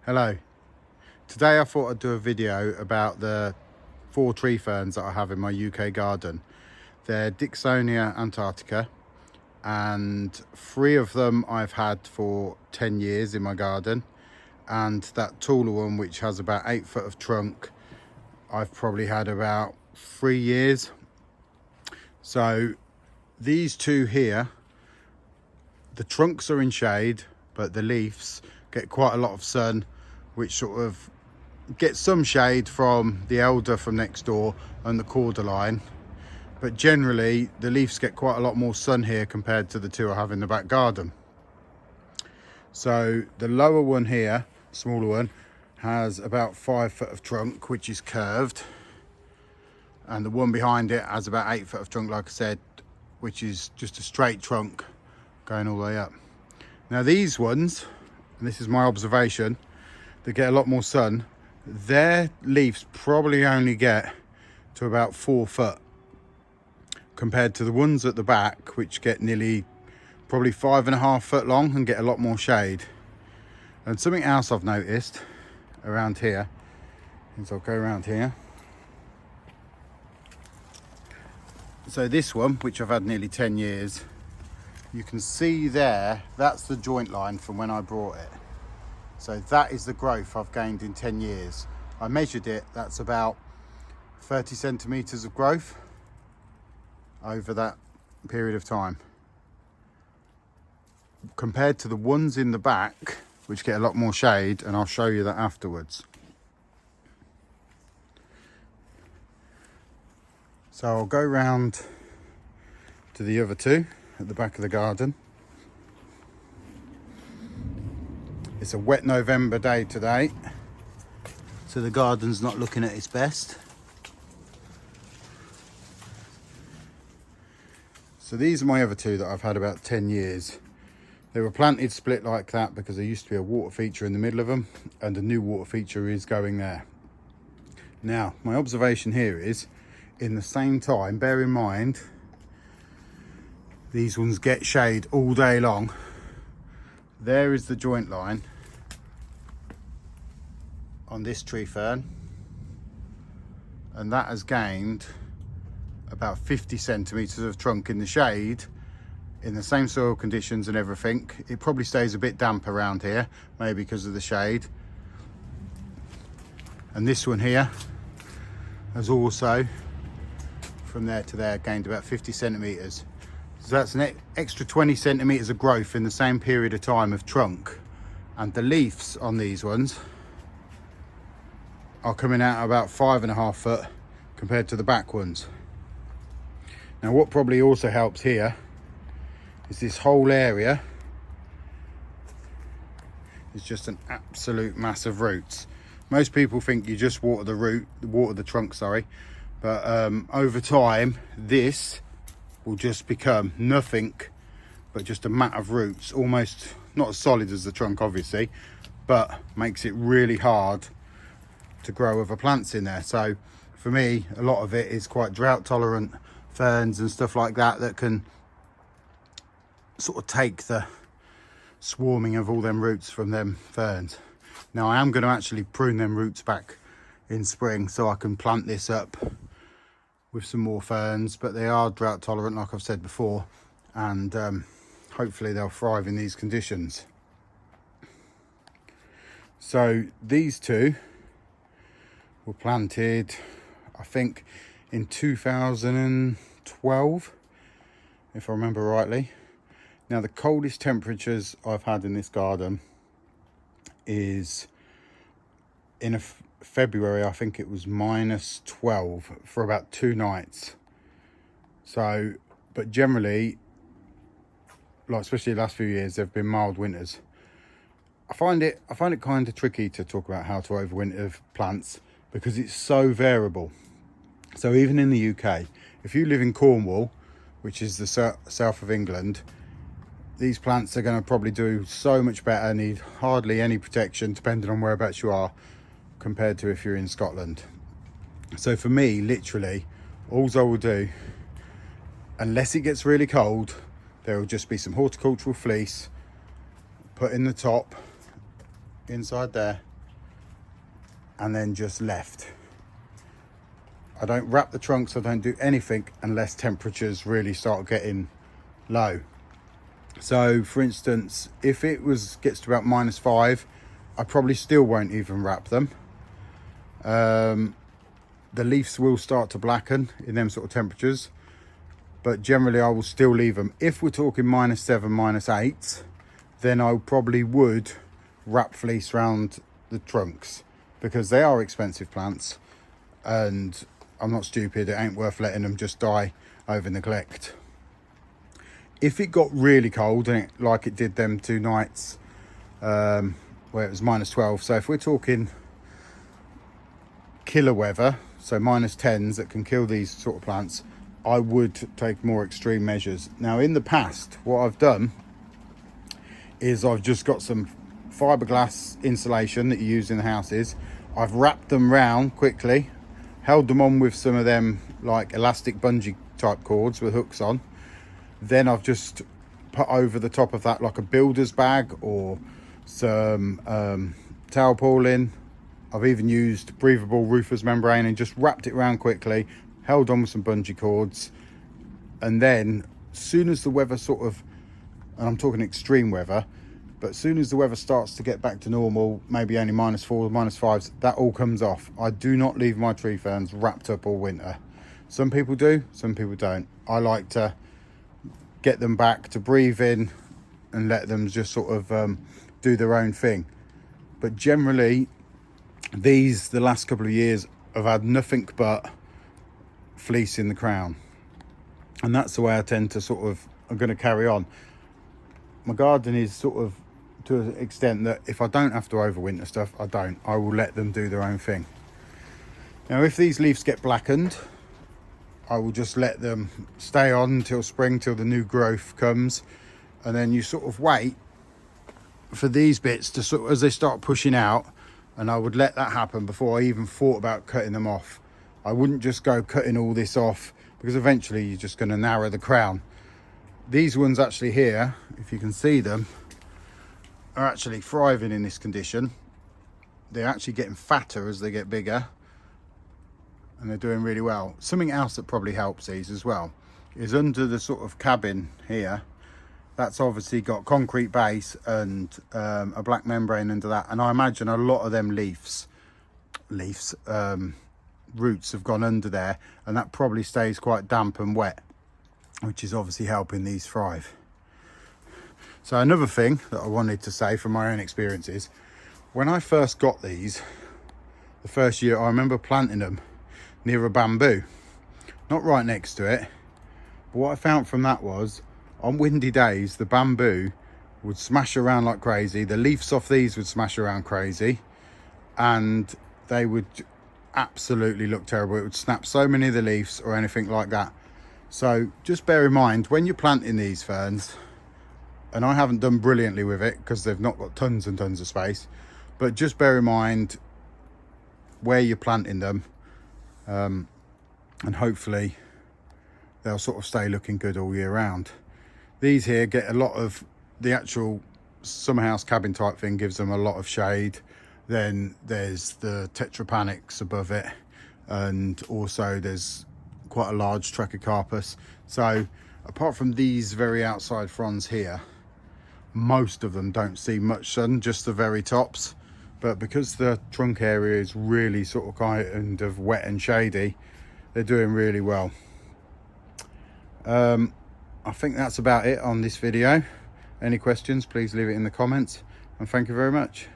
Hello. Today I thought I'd do a video about the 4 tree ferns that I have in my UK garden. They're Dicksonia antarctica, and 3 of them I've had for 10 years in my garden, and that taller one, which has about 8 foot of trunk, I've probably had about 3 years. So these 2 here, the trunks are in shade, but the leaves get quite a lot of sun, which sort of gets some shade from the elder from next door and the cordyline, but generally the leaves get quite a lot more sun here compared to the 2 I have in the back garden. So the lower one here, smaller one, has about 5 foot of trunk, which is curved, and the one behind it has about 8 foot of trunk, like I said, which is just a straight trunk going all the way up. Now these ones, and this is my observation, they get a lot more sun, their leaves probably only get to about 4 foot compared to the ones at the back, which get nearly probably 5.5 foot long and get a lot more shade. And something else I've noticed around here is, I'll go around here. So this one, which I've had nearly 10 years, you can see there, that's the joint line from when I brought it. So that is the growth I've gained in 10 years. I measured it, that's about 30 centimetres of growth over that period of time. Compared to the ones in the back, which get a lot more shade, and I'll show you that afterwards. So I'll go round to the other 2 at the back of the garden. It's a wet November day today, so the garden's not looking at its best. So these are my other 2 that I've had about 10 years. They were planted split like that because there used to be a water feature in the middle of them, and a new water feature is going there. Now, my observation here is, in the same time, bear in mind, these ones get shade all day long. There is the joint line on this tree fern, and that has gained about 50 centimetres of trunk in the shade, in the same soil conditions and everything. It probably stays a bit damp around here, maybe because of the shade. And this one here has also, from there to there, gained about 50 centimetres. So that's an extra 20 centimetres of growth in the same period of time of trunk. And the leaves on these ones are coming out about 5.5 foot compared to the back ones. Now what probably also helps here is this whole area is just an absolute mass of roots. Most people think you just water the trunk, but over time this will just become nothing but just a mat of roots, almost not as solid as the trunk obviously, but makes it really hard to grow other plants in there. So for me, a lot of it is quite drought tolerant ferns and stuff like that, that can sort of take the swarming of all them roots from them ferns. Now I am going to actually prune them roots back in spring so I can plant this up with some more ferns, but they are drought tolerant like I've said before, and hopefully they'll thrive in these conditions. So these 2 were planted, I think, in 2012, if I remember rightly. Now the coldest temperatures I've had in this garden is in February. I think it was -12 for about 2 nights. So, but generally, like especially the last few years, there've been mild winters. I find it kind of tricky to talk about how to overwinter plants because it's so variable. So even in the UK, if you live in Cornwall, which is the south of England, these plants are going to probably do so much better, need hardly any protection depending on whereabouts you are, compared to if you're in Scotland. So for me, literally, all I will do, unless it gets really cold, there will just be some horticultural fleece put in the top inside there, and then just left. I don't wrap the trunks, I don't do anything unless temperatures really start getting low. So for instance, if it gets to about -5, I probably still won't even wrap them. The leaves will start to blacken in them sort of temperatures, but generally I will still leave them. If we're talking -7, -8, then I probably would wrap fleece around the trunks, because they are expensive plants and I'm not stupid. It ain't worth letting them just die over neglect. If it got really cold, and like it did them 2 nights where it was -12, so if we're talking killer weather, so -10s that can kill these sort of plants, I would take more extreme measures. Now in the past, what I've done is I've just got some fiberglass insulation that you use in the houses. I've wrapped them round quickly, held them on with some of them like elastic bungee type cords with hooks on. Then I've just put over the top of that like a builder's bag or some tarpaulin. I've even used breathable roofer's membrane and just wrapped it around quickly, held on with some bungee cords. And then as soon as the weather sort of, and I'm talking extreme weather, but as soon as the weather starts to get back to normal, maybe only -4, -5s, that all comes off. I do not leave my tree ferns wrapped up all winter. Some people do, some people don't. I like to get them back to breathe in and let them just sort of do their own thing. But generally, the last couple of years, I've had nothing but fleece in the crown. And that's the way I tend to I'm going to carry on. My garden is sort of to an extent that if I don't have to overwinter stuff, I will let them do their own thing. Now if these leaves get blackened, I will just let them stay on until spring, till the new growth comes, and then you sort of wait for these bits to sort of, as they start pushing out, and I would let that happen before I even thought about cutting them off. I wouldn't just go cutting all this off, because eventually you're just going to narrow the crown. These ones actually here, if you can see them, are actually thriving in this condition. They're actually getting fatter as they get bigger, and they're doing really well. Something else that probably helps these as well is under the sort of cabin here, that's obviously got concrete base and a black membrane under that, and I imagine a lot of them roots have gone under there, and that probably stays quite damp and wet, which is obviously helping these thrive. So another thing that I wanted to say from my own experiences, when I first got these, the first year, I remember planting them near a bamboo, not right next to it, but what I found from that was, on windy days, the bamboo would smash around like crazy, the leaves off these would smash around crazy, and they would absolutely look terrible. It would snap so many of the leaves or anything like that. So just bear in mind when you're planting these ferns, and I haven't done brilliantly with it because they've not got tons and tons of space, but just bear in mind where you're planting them, and hopefully they'll sort of stay looking good all year round. These here get a lot of, the actual summer house cabin type thing gives them a lot of shade. Then there's the tetrapanics above it, and also there's quite a large Trachycarpus. So apart from these very outside fronds here, most of them don't see much sun, just the very tops. But because the trunk area is really sort of kind of wet and shady, they're doing really well. I think that's about it on this video. Any questions, please leave it in the comments, and thank you very much.